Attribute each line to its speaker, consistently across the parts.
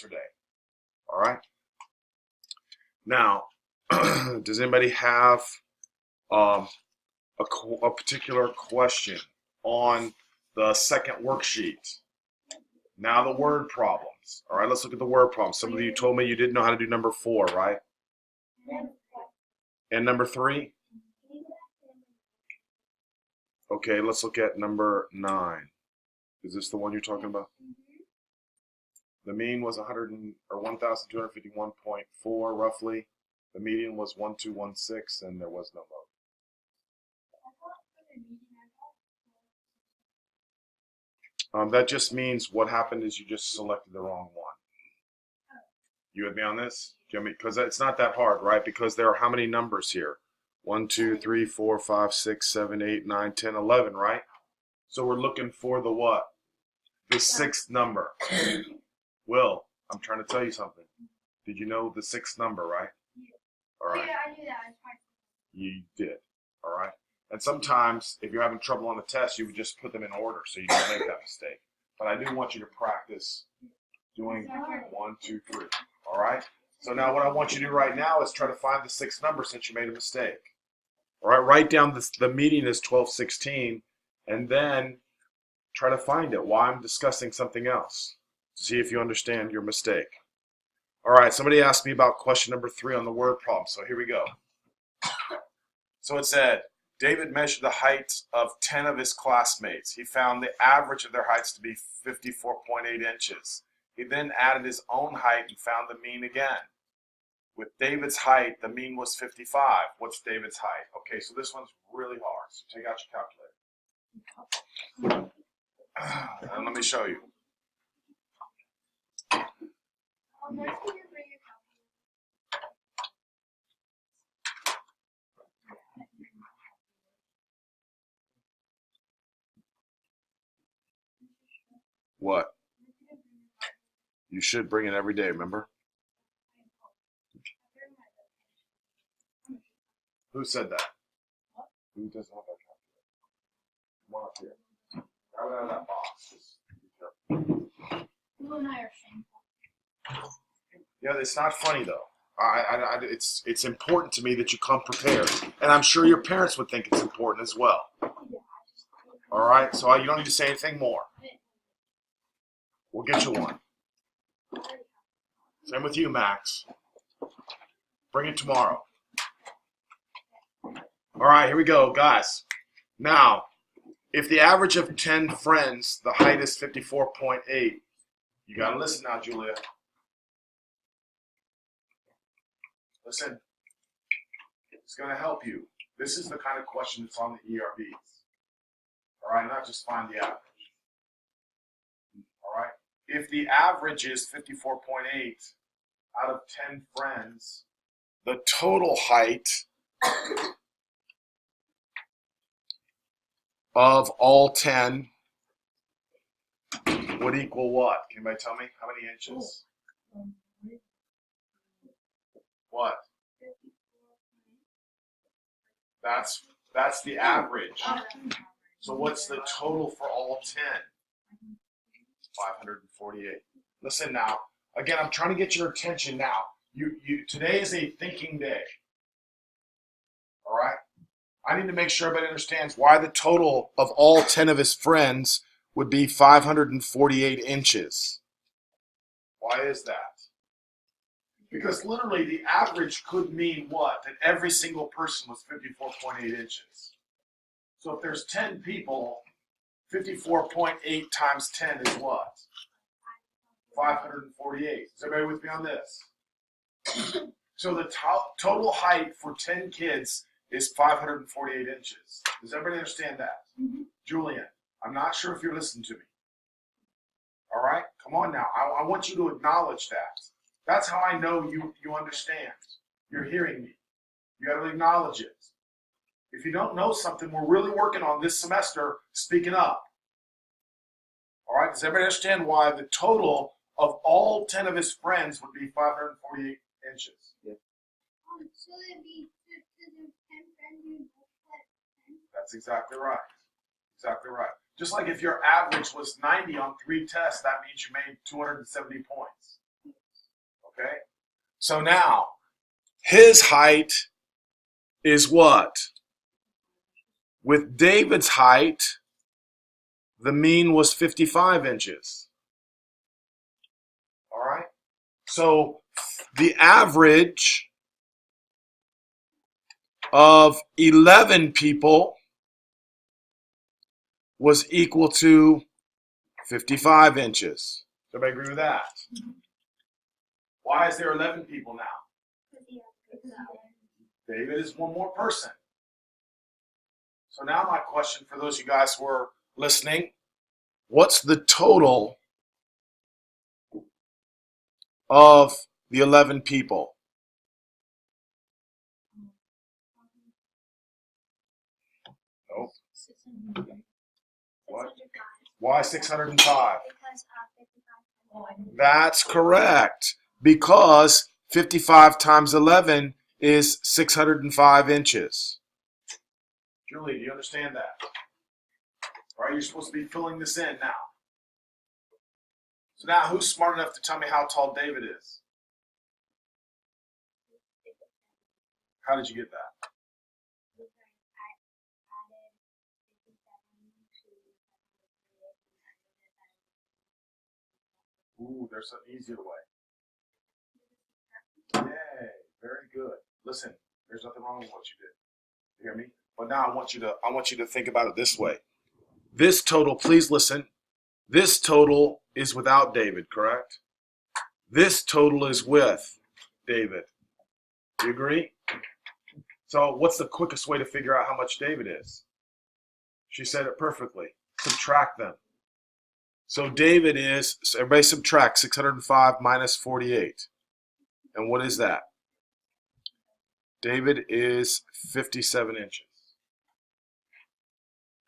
Speaker 1: yesterday. All right. Now, does anybody have a particular question on the second worksheet? Now the word problems. All right, let's look at the word problems. Some of you told me you didn't know how to do number 4, right? And number 3? Okay, let's look at number 9. Is this the one you're talking about? The mean was 1,251.4 roughly. The median was 1,216, and there was no mode. That just means what happened is you just selected the wrong one. You with me on this? Because it's not that hard, right? Because there are how many numbers here? 1, 2, 3, 4, 5, 6, 7, 8, 9, 10, 11, right? So we're looking for the what? The 6th number. Will, I'm trying to tell you something. Did you know the 6th number, right? All right.
Speaker 2: Yeah, I knew that.
Speaker 1: You did. All right. And sometimes, if you're having trouble on the test, you would just put them in order so you don't make that mistake. But I do want you to practice doing 1, 2, 3. All right? So now what I want you to do right now is try to find the 6th number since you made a mistake. All right? Write down the median is 1216, and then try to find it while I'm discussing something else to see if you understand your mistake. All right, somebody asked me about question number 3 on the word problem, so here we go. So it said, David measured the height of 10 of his classmates. He found the average of their heights to be 54.8 inches. He then added his own height and found the mean again. With David's height, the mean was 55. What's David's height? Okay, so this one's really hard. So take out your calculator. And let me show you. What? You should bring it every day, remember? Who said that? Who doesn't have that calculator? Come on up here. Grab it out of that box.
Speaker 2: Will and I are shameful.
Speaker 1: Yeah, it's not funny though. It's important to me that you come prepared, and I'm sure your parents would think it's important as well. All right, so you don't need to say anything more. We'll get you one. Same with you, Max. Bring it tomorrow. All right, here we go, guys. Now, if the average of 10 friends, the height is 54.8. You got to listen now, Julia. Listen. It's going to help you. This is the kind of question that's on the ERBs. All right, not just find the average. All right. If the average is 54.8 out of 10 friends, the total height of all 10 would equal what? Can anybody tell me? How many inches? What? That's the average. So what's the total for all 10? 548. Listen now. Again, I'm trying to get your attention now. Today is a thinking day. All right? I need to make sure everybody understands why the total of all 10 of his friends would be 548 inches. Why is that? Because literally the average could mean what? That every single person was 54.8 inches. So if there's 10 people, 54.8 times 10 is what? 548. Is everybody with me on this? So the total height for 10 kids is 548 inches. Does everybody understand that? Mm-hmm. Julian, I'm not sure if you're listening to me. All right? Come on now. I want you to acknowledge that. That's how I know you understand. You're hearing me. You got to acknowledge it. If you don't know something, we're really working on this semester speaking up. All right? Does everybody understand why the total of all 10 of his friends would be 548 inches? Yeah.
Speaker 2: So it'd be 10 friends.
Speaker 1: That's exactly right. Exactly right. Just like if your average was 90 on 3 tests, that means you made 270 points. So now, his height is what? With David's height, the mean was 55 inches. All right? So the average of 11 people was equal to 55 inches. Does everybody agree with that? Why is there 11 people now? David is one more person. So now my question for those of you guys who are listening, what's the total of the 11 people? Nope. What? Why 605? That's correct. Because 55 times 11 is 605 inches. Julie, do you understand that? All right, you're supposed to be filling this in now. So now, who's smart enough to tell me how tall David is? How did you get that? Ooh, there's an easier way. Yay, very good. Listen, there's nothing wrong with what you did. You hear me? But now I want you to think about it this way. This total, please listen. This total is without David, correct? This total is with David. You agree? So what's the quickest way to figure out how much David is? She said it perfectly. Subtract them. So David is, so everybody subtract 605 minus 48. And what is that? David is 57 inches.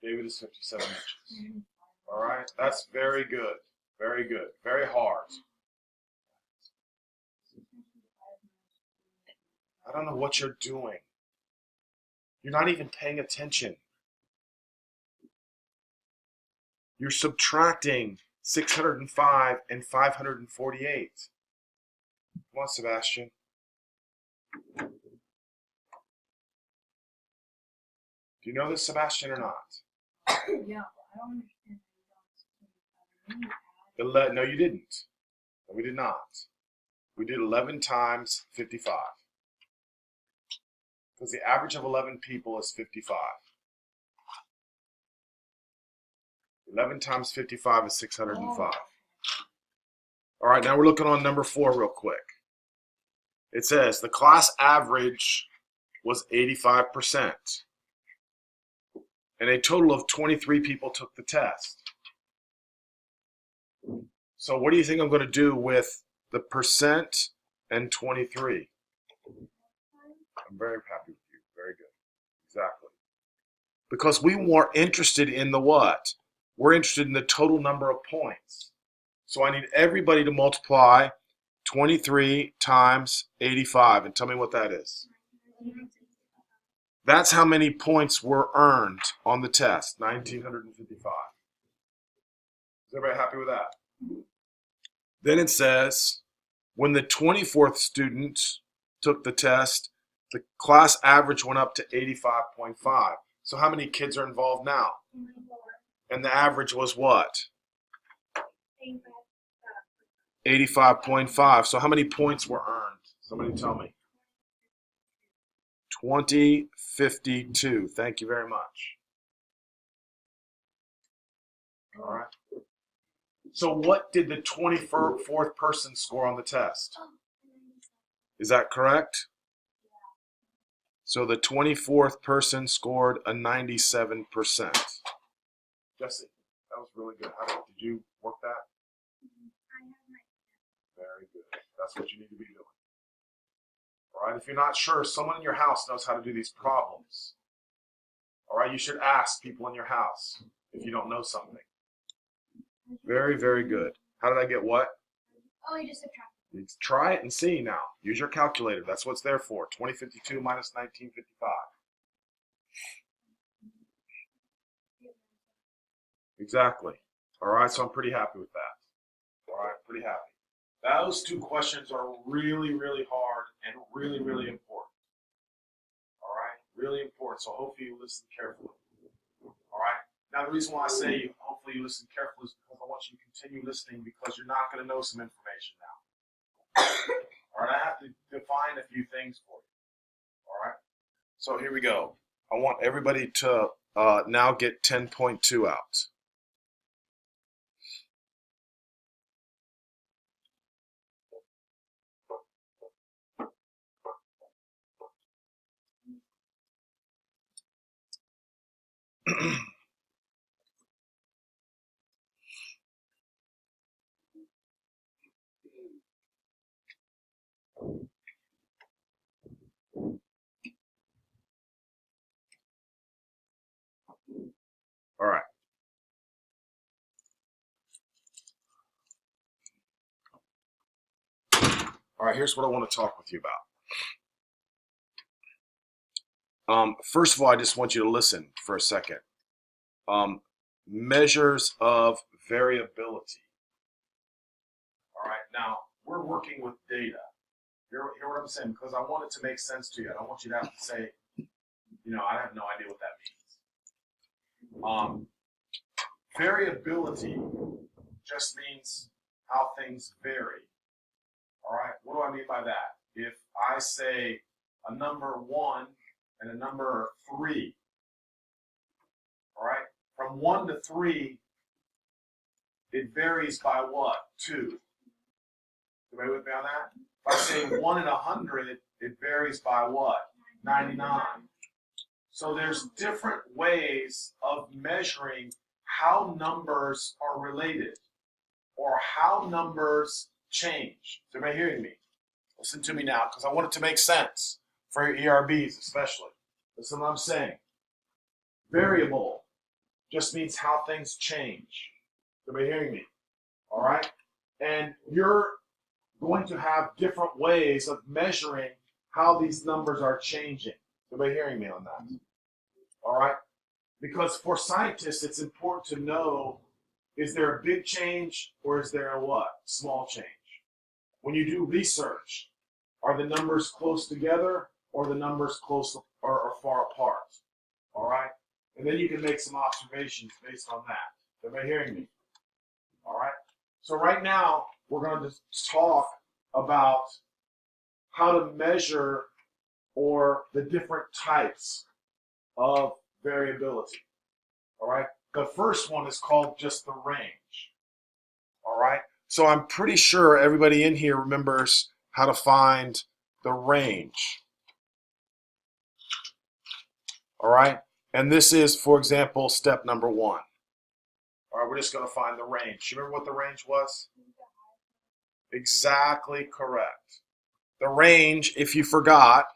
Speaker 1: David is 57 inches. All right? That's very good. Very good. Very hard. I don't know what you're doing. You're not even paying attention. You're subtracting 605 and 548. Come on, Sebastian. Do you know this, Sebastian, or not?
Speaker 2: Yeah, but I don't understand.
Speaker 1: No, you didn't. No, we did not. We did 11 times 55. Because the average of 11 people is 55. 11 times 55 is 605. All right, now we're looking on number 4 real quick. It says the class average was 85%. And a total of 23 people took the test. So what do you think I'm going to do with the percent and 23? I'm very happy with you. Very good. Exactly. Because we were interested in the what? We're interested in the total number of points. So I need everybody to multiply 23 times 85 and tell me what that is. That's how many points were earned on the test, 1,955. Is everybody happy with that? Then it says, when the 24th student took the test, the class average went up to 85.5. So how many kids are involved now? And the average was what? 85.5. So how many points were earned? Somebody tell me. 2052. Thank you very much. All right. So what did the 24th person score on the test? Is that correct? So the 24th person scored a 97%. Jesse, that was really good. Did you work that? Very good. That's what you need to be doing. All right. If you're not sure, someone in your house knows how to do these problems. All right. You should ask people in your house if you don't know something. Very, very good. How did I get what?
Speaker 2: Oh, you just subtracted.
Speaker 1: Try it and see now. Use your calculator. That's what it's there for. 2052 minus 1955. Exactly. All right. So I'm pretty happy with that. All right. Pretty happy. Those two questions are really, really hard and really, really important. All right? Really important. So hopefully you listen carefully. All right? Now, the reason why I say hopefully you listen carefully is because I want you to continue listening because you're not going to know some information now. All right? I have to define a few things for you. All right? So here we go. I want everybody to now get 10.2 out. All right. All right, here's what I want to talk with you about. First of all, I just want you to listen for a second. Measures of variability. All right, now we're working with data. Hear what I'm saying? Because I want it to make sense to you. I don't want you to have to say, I have no idea what that means. Variability just means how things vary. All right, what do I mean by that? If I say a number 1 and a number 3, all right, from 1 to 3, it varies by what? 2. Everybody with me on that? If I say 1 in 100, it varies by what? 99. So there's different ways of measuring how numbers are related or how numbers change. Is everybody hearing me? Listen to me now because I want it to make sense for your ERBs especially. Listen to what I'm saying. Variable just means how things change. Is everybody hearing me? All right? And you're going to have different ways of measuring how these numbers are changing. Is everybody hearing me on that? All right? Because for scientists, it's important to know, is there a big change or is there a what? Small change. When you do research, are the numbers close together or the numbers close or far apart? All right? And then you can make some observations based on that. Everybody hearing me? All right? So right now, we're going to talk about how to measure or the different types of variability. All right? The first one is called just the range. All right? So I'm pretty sure everybody in here remembers how to find the range. All right? And this is, for example, step number 1. All right, we're just going to find the range. You remember what the range was? Exactly correct. The range, if you forgot,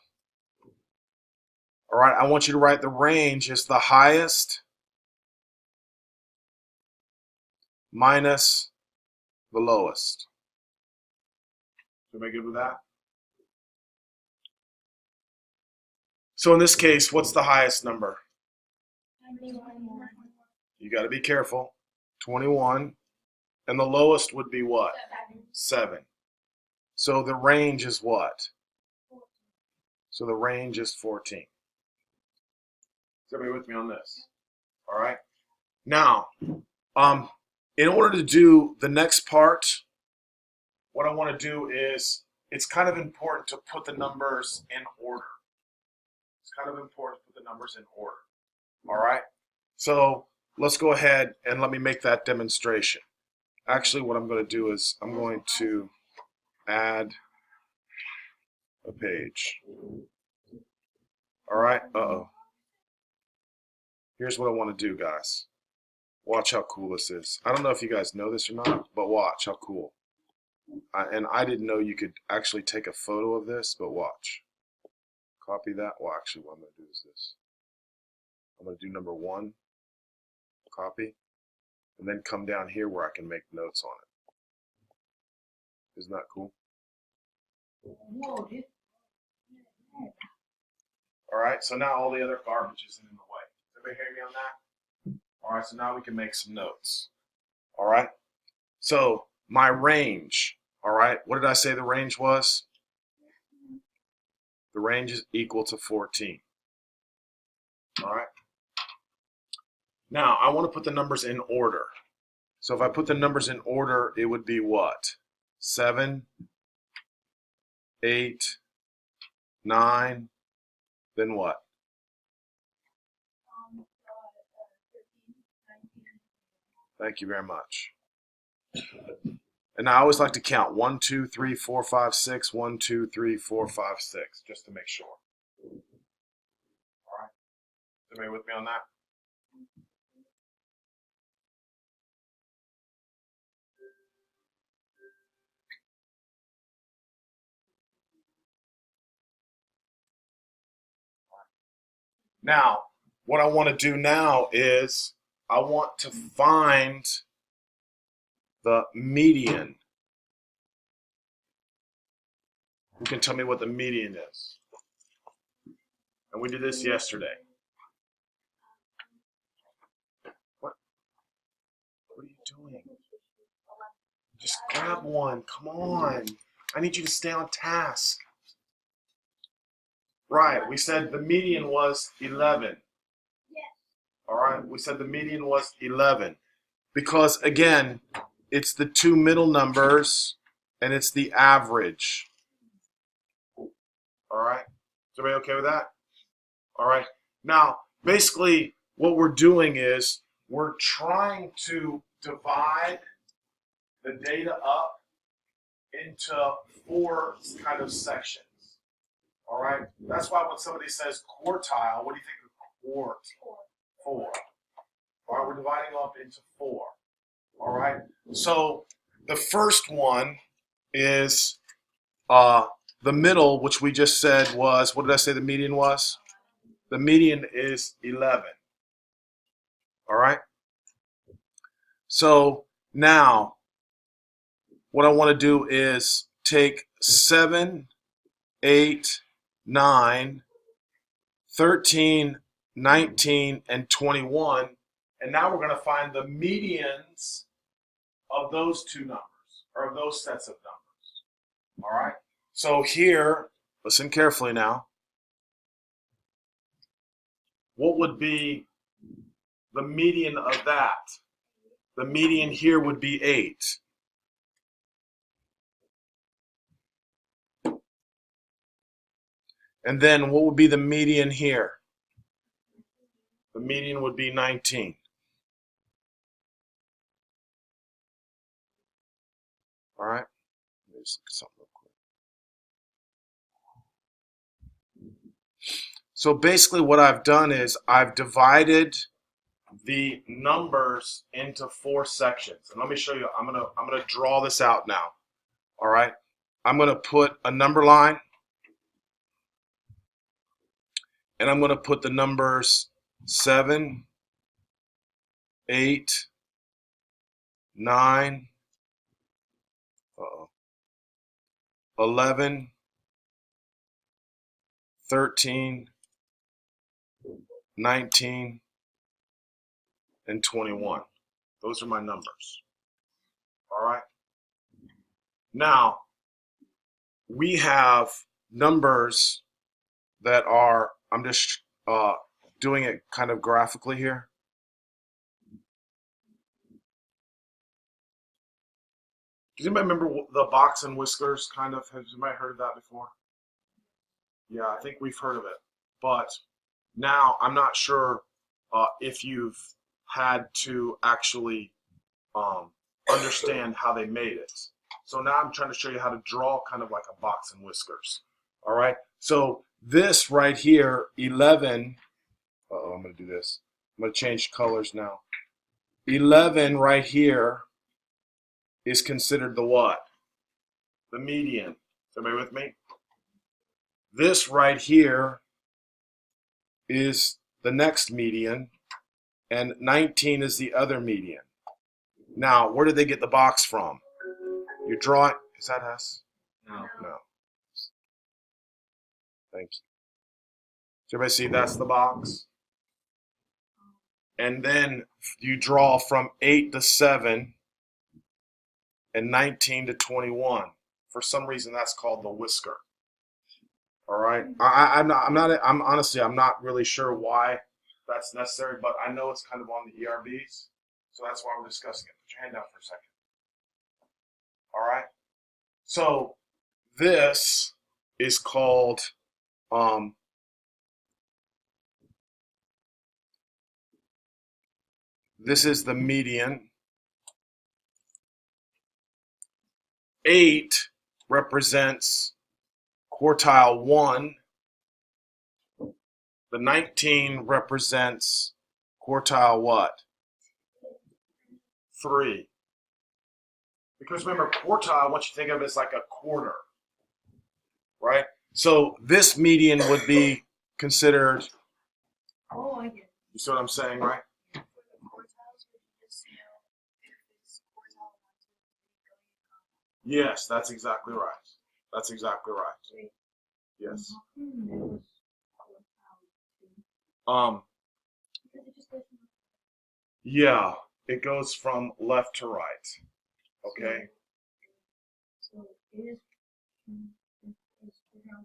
Speaker 1: all right, I want you to write the range is the highest minus the lowest. Everybody good with that? So in this case, what's the highest number?
Speaker 2: 21.
Speaker 1: You got to be careful. 21. And the lowest would be what? 7. So the range is what? So the range is 14. Is everybody with me on this? All right. Now, in order to do the next part, what I want to do is, it's kind of important to put the numbers in order. It's kind of important to put the numbers in order. All right. So let's go ahead and let me make that demonstration. Actually, what I'm going to do is I'm going to add a page. All right. Uh-oh. Here's what I want to do, guys. Watch how cool this is. I don't know if you guys know this or not, but watch how cool. And I didn't know you could actually take a photo of this, but watch. Copy that. Well, actually, what I'm going to do is this. I'm going to do number 1, copy, and then come down here where I can make notes on it. Isn't that cool? All right, so now all the other garbage isn't in the way. Everybody hear me on that? All right, so now we can make some notes. All right, so my range, All right, what did I say the range was? The range is equal to 14. All right. Now, I want to put the numbers in order. So if I put the numbers in order, it would be what? 7, 8, 9, then what?
Speaker 2: 13, 19.
Speaker 1: Thank you very much. And I always like to count 1, 2, 3, 4, 5, 6, 1, 2, 3, 4, 5, 6, just to make sure. All right. Is anybody with me on that? Now, what I want to do now is I want to find the median. Who can tell me what the median is? And we did this yesterday. What are you doing? Just grab one. Come on. I need you to stay on task. Right. We said the median was 11.
Speaker 2: Yes.
Speaker 1: All right. We said the median was 11. Because, again, it's the two middle numbers and it's the average. All right. Is everybody okay with that? All right. Now, basically, what we're doing is we're trying to divide the data up into 4 kind of sections. All right. That's why when somebody says quartile, what do you think of quart? 4. All right. We're dividing up into 4. All right. So the first one is the middle, which we just said was, what did I say the median was? The median is 11. All right. So now what I want to do is take 7, 8, 9, 13, 19, and 21. And now we're going to find the medians of those two numbers, or of those sets of numbers. All right? So here, listen carefully now. What would be the median of that? The median here would be 8. And then what would be the median here? The median would be 19. All right? Let me just look at something real quick. So basically what I've done is I've divided the numbers into 4 sections. And let me show you. I'm gonna draw this out now. All right? I'm gonna put a number line. And I'm going to put the numbers 7, 8, 9, 11, 13, 19, and 21. Those are my numbers. All right? Now, we have numbers that are, I'm just doing it kind of graphically here. Does anybody remember the box and whiskers kind of? Has anybody heard of that before? Yeah, I think we've heard of it. But now I'm not sure if you've had to actually understand how they made it. So now I'm trying to show you how to draw kind of like a box and whiskers. All right? So this right here, 11, I'm going to do this. I'm going to change colors now. 11 right here is considered the what? The median. Is everybody with me? This right here is the next median, and 19 is the other median. Now, where did they get the box from? You draw it. Is that us?
Speaker 3: No.
Speaker 1: No. Thank you. Does everybody see that's the box? And then you draw from 8 to 7 and 19 to 21. for some reason that's called the whisker. All right. I'm honestly, I'm not really sure why that's necessary, but I know it's kind of on the ERBs, so that's why we're discussing it. Put your hand down for a second. All right. So this is called this is the median. 8 represents quartile 1. The 19 represents quartile what? 3. Because remember, quartile, I want you to think of it as like a quarter, right? So this median would be considered.
Speaker 2: Oh, I get it.
Speaker 1: You see what I'm saying, right?
Speaker 2: For the quartiles, we can just know if it's quartile 1, 2, 3,
Speaker 1: Yes, that's exactly right. That's exactly right.
Speaker 2: Wait.
Speaker 1: Yes.
Speaker 2: Because it just goes from
Speaker 1: Yeah, it goes from left to right. Okay.
Speaker 2: so it is quartile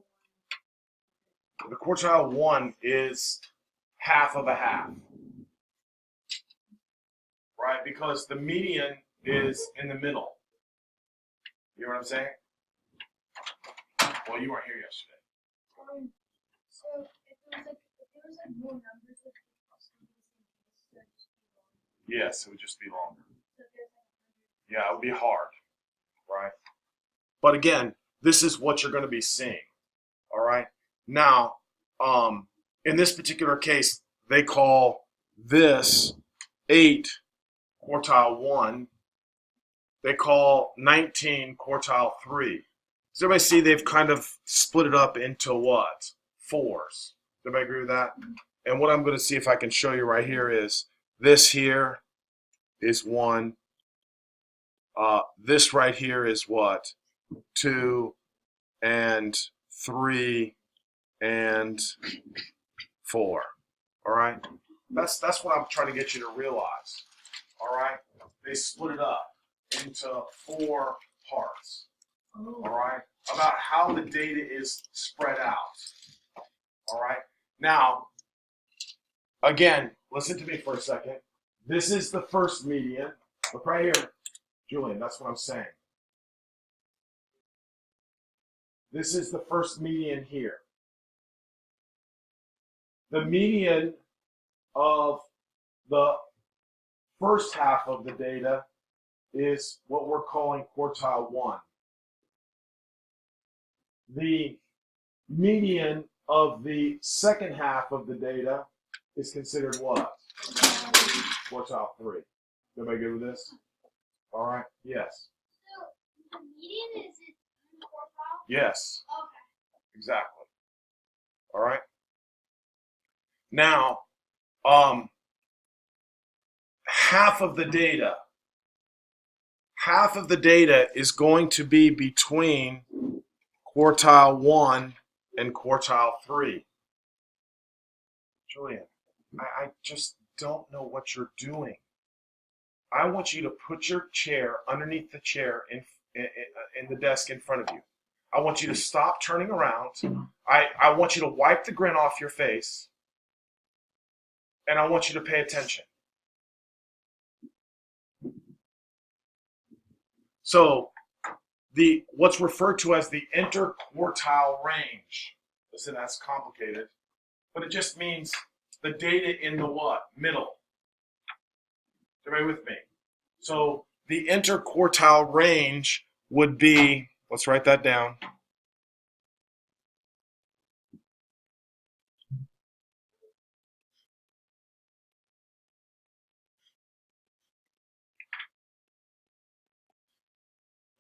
Speaker 2: 1.
Speaker 1: The quartile 1 is half of a half, right? Because the median is in the middle. You know what I'm saying? Well, you weren't here yesterday.
Speaker 2: So if there was like more numbers, it could also be the same case, so it'd just be longer.
Speaker 1: Yes, it would just be longer.
Speaker 2: So if there's like
Speaker 1: Yeah, it would be hard, right? But again, this is what you're going to be seeing. All right. Now, in this particular case, they call this 8 quartile 1. They call 19 quartile 3. Does everybody see they've kind of split it up into what? 4s. Does everybody agree with that? And what I'm going to see if I can show you right here is this here is 1. This right here is what? 2 and 3 and 4. All right? That's what I'm trying to get you to realize. All right? They split it up into 4 parts. All right? About how the data is spread out. All right? Now, again, listen to me for a second. This is the first median. Look right here. Julian, that's what I'm saying. This is the first median here. The median of the first half of the data is what we're calling quartile 1. The median of the second half of the data is considered what? Quartile 3. Everybody good with this? All right. Yes.
Speaker 2: So the median is it quartile?
Speaker 1: Yes.
Speaker 2: Okay.
Speaker 1: Exactly. All right. Now, half of the data is going to be between quartile 1 and quartile 3. Julian, I just don't know what you're doing. I want you to put your chair underneath the chair in the desk in front of you. I want you to stop turning around. I want you to wipe the grin off your face. And I want you to pay attention. So what's referred to as the interquartile range. Listen, that's complicated. But it just means the data in the what? Middle. Everybody with me? So the interquartile range would be, let's write that down.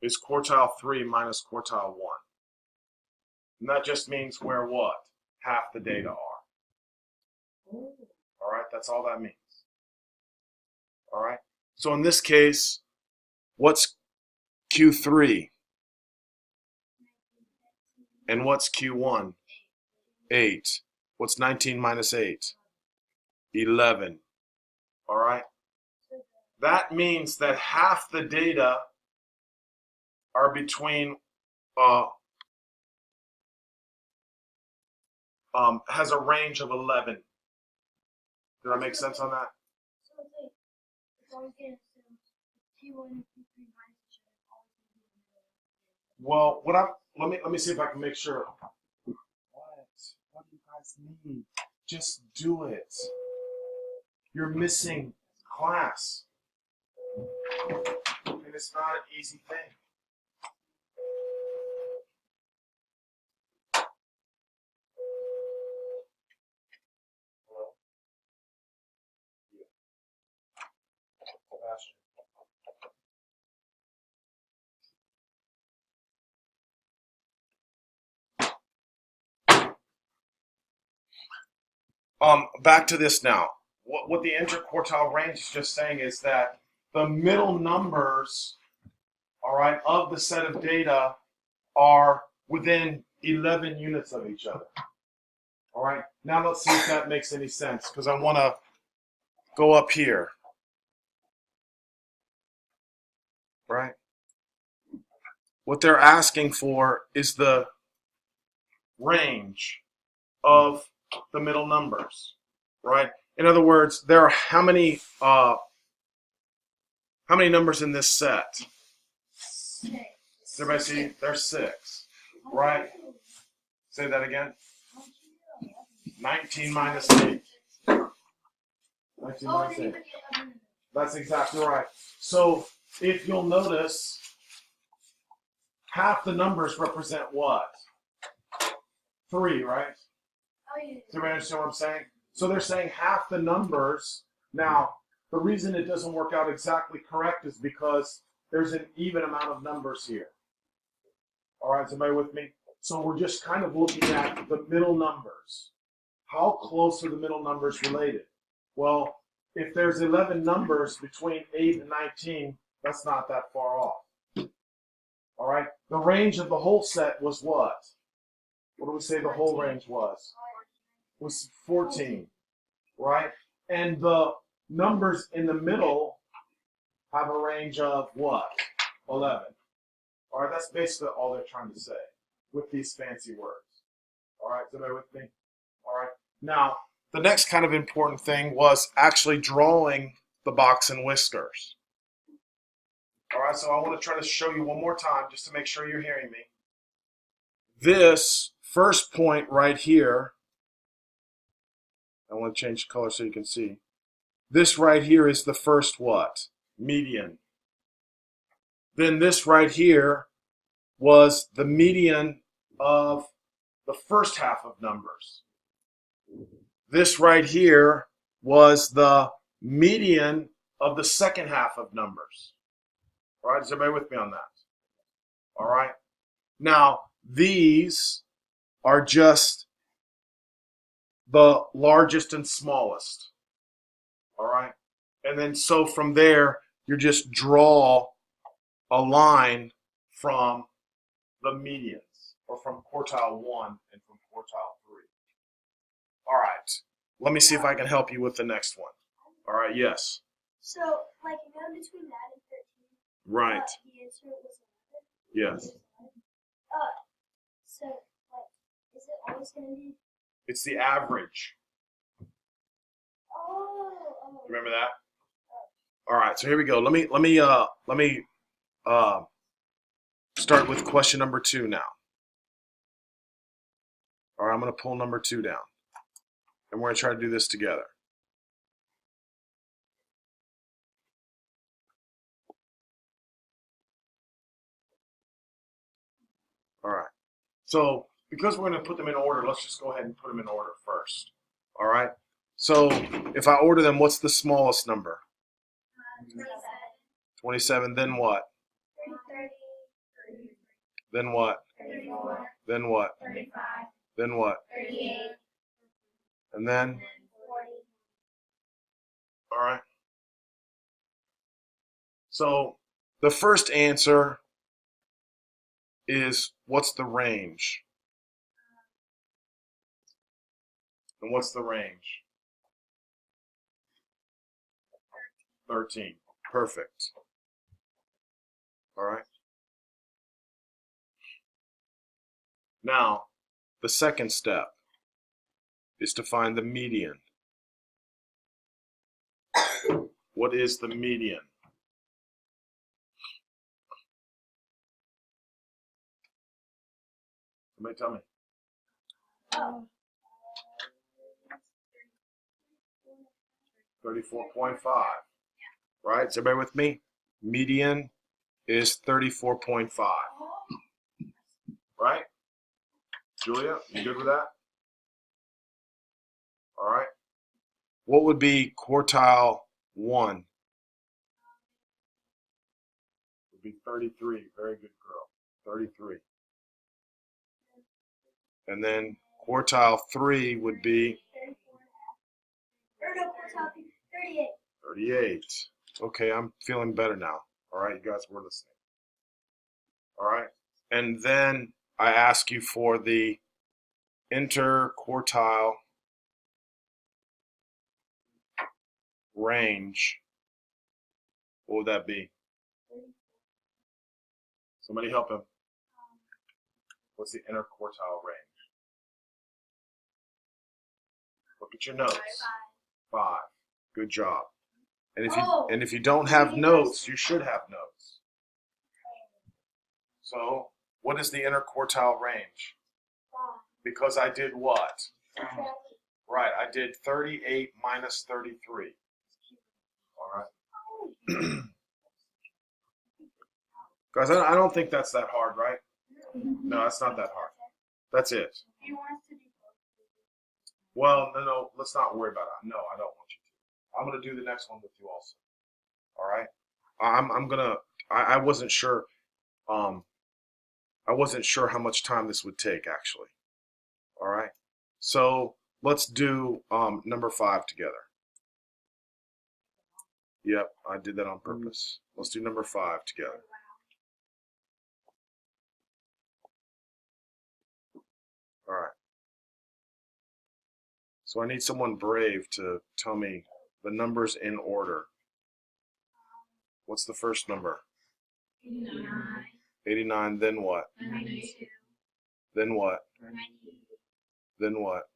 Speaker 1: Is quartile 3 minus quartile 1. And that just means where what? Half the data are. All right, that's all that means. All right, so in this case, what's Q3? And what's Q1? 8. What's 19 minus 8? 11. All right, that means that half the data are between has a range of 11. Did that make sense on that?
Speaker 2: So it's like, it's always going to assume T1 and T3 minus each other. Always going to be in the middle.
Speaker 1: Well, let me see if I can make sure. What do you guys need? Just do it. You're missing class. And it's not an easy thing. Hello? Yeah. Sebastian. Back to this now. What the interquartile range is just saying is that the middle numbers, all right, of the set of data are within 11 units of each other. All right, now let's see if that makes any sense, because I want to go up here. Right? What they're asking for is the range of the middle numbers, right? In other words, there are how many numbers in this set?
Speaker 2: 6.
Speaker 1: Everybody see? There's 6, right? Say that again. 19 minus 8. 19 minus 8. That's exactly right. So if you'll notice, half the numbers represent what? 3, right?
Speaker 2: Oh, yeah.
Speaker 1: Does everybody understand what I'm saying? So they're saying half the numbers. Now, the reason it doesn't work out exactly correct is because there's an even amount of numbers here. All right, is everybody with me? So we're just kind of looking at the middle numbers. How close are the middle numbers related? Well, if there's 11 numbers between 8 and 19, that's not that far off. All right, the range of the whole set was what? What do we say the whole range was? Was 14, right? And the numbers in the middle have a range of what? 11. All right, that's basically all they're trying to say with these fancy words. All right, is everybody with me? All right. Now, the next kind of important thing was actually drawing the box and whiskers. All right, so I want to try to show you one more time just to make sure you're hearing me. This first point right here, I want to change the color so you can see. This right here is the first what? Median. Then this right here was the median of the first half of numbers. This right here was the median of the second half of numbers. All right, is everybody with me on that? All right. Now, these are just the largest and smallest. All right. And then so from there, you just draw a line from the medians, or from quartile 1 and from quartile 3. All right. Let me see if I can help you with the next one. All right, yes.
Speaker 2: So, like, you know, between that and 13,
Speaker 1: Right.
Speaker 2: the answer was 11.
Speaker 1: Yes.
Speaker 2: So, like, is it always going to be?
Speaker 1: It's the average.
Speaker 2: Oh.
Speaker 1: Remember that? All right, so here we go. Let me start with question number 2 now. All right, I'm going to pull number 2 down. And we're going to try to do this together. All right. So because we're going to put them in order, let's just go ahead and put them in order first. All right. So if I order them, what's the smallest number?
Speaker 2: 27.
Speaker 1: 27. Then what?
Speaker 2: 30.
Speaker 1: Then what?
Speaker 2: 34.
Speaker 1: Then what?
Speaker 2: 35.
Speaker 1: Then what?
Speaker 2: 38.
Speaker 1: And then?
Speaker 2: 40.
Speaker 1: All right. So the first answer is what's the range? And what's the range? 13. Perfect. All right. Now, the second step is to find the median. What is the median? Somebody tell me. 34.5. Right? Is everybody with me? Median is 34.5. Right? Julia, you good with that? All right. What would be quartile 1? Would be 33. Very good girl. 33. And then quartile 3 would be 38. Okay, I'm feeling better now. All right, you guys were listening. All right. And then I ask you for the interquartile range. What would that be? Somebody help him. What's the interquartile range? Look at your notes. 5. Good job. And if you don't have notes, you should have notes. So, what is the interquartile range? Because I did what? Right, I did 38 minus 33. All right. Guys, I don't think that's that hard, right? No, it's not that hard. That's it. Well, no, let's not worry about it. No, I don't want you to. I'm going to do the next one with you also. All right? I wasn't sure. I wasn't sure how much time this would take, actually. All right? So let's do number 5 together. Yep, I did that on purpose. Let's do number 5 together. All right. So I need someone brave to tell me the numbers in order. What's the first number?
Speaker 2: 89.
Speaker 1: 89, then what?
Speaker 2: 92.
Speaker 1: Then what?
Speaker 2: 98.
Speaker 1: Then what?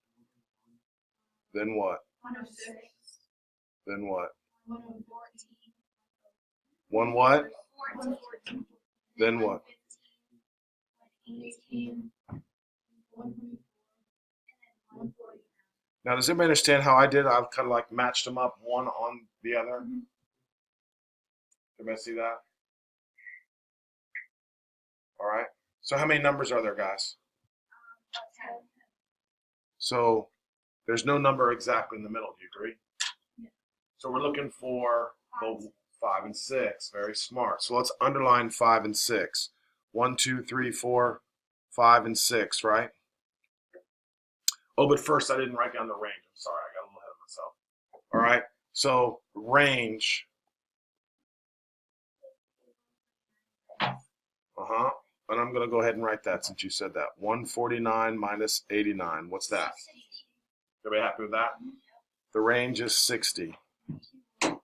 Speaker 1: Then what?
Speaker 2: 106.
Speaker 1: Then what?
Speaker 2: 114.
Speaker 1: One what?
Speaker 2: 114.
Speaker 1: Then what?
Speaker 2: 18. 124. 140.
Speaker 1: Now, does anybody understand how I did? I've kind of like matched them up one on the other. Everybody see that? All right. So how many numbers are there, guys?
Speaker 2: 10.
Speaker 1: So there's no number exactly in the middle. Do you agree?
Speaker 2: Yeah.
Speaker 1: So we're looking for the 5 and 6. Very smart. So let's underline 5 and 6. 1, 2, 3, 4, 5, and 6, right? Oh, but first I didn't write down the range. I'm sorry. I got a little ahead of myself. All right. So range. And I'm going to go ahead and write that since you said that. 149 minus 89. What's that? Everybody happy with that? The range is 60. All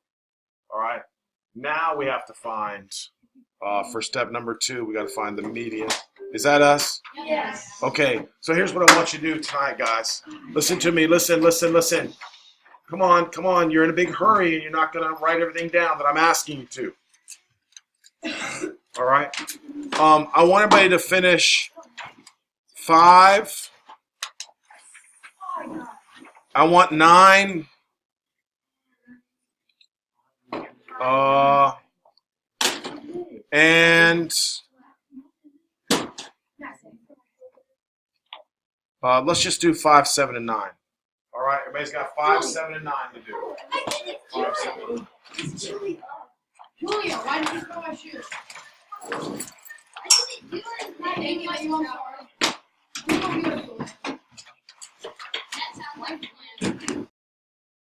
Speaker 1: right. Now we have to find, for step number 2, we got to find the median. Is that us?
Speaker 2: Yes.
Speaker 1: Okay. So here's what I want you to do tonight, guys. Listen to me. Listen. Come on. You're in a big hurry and you're not going to write everything down that I'm asking you to. All right. I want everybody to finish 5. I want 9. And let's just do 5, 7, and 9. All right. Everybody's got 5, 7, and 9 to do. 5, 7, and 9.
Speaker 2: Julia, why did you throw my shoes? I didn't do it.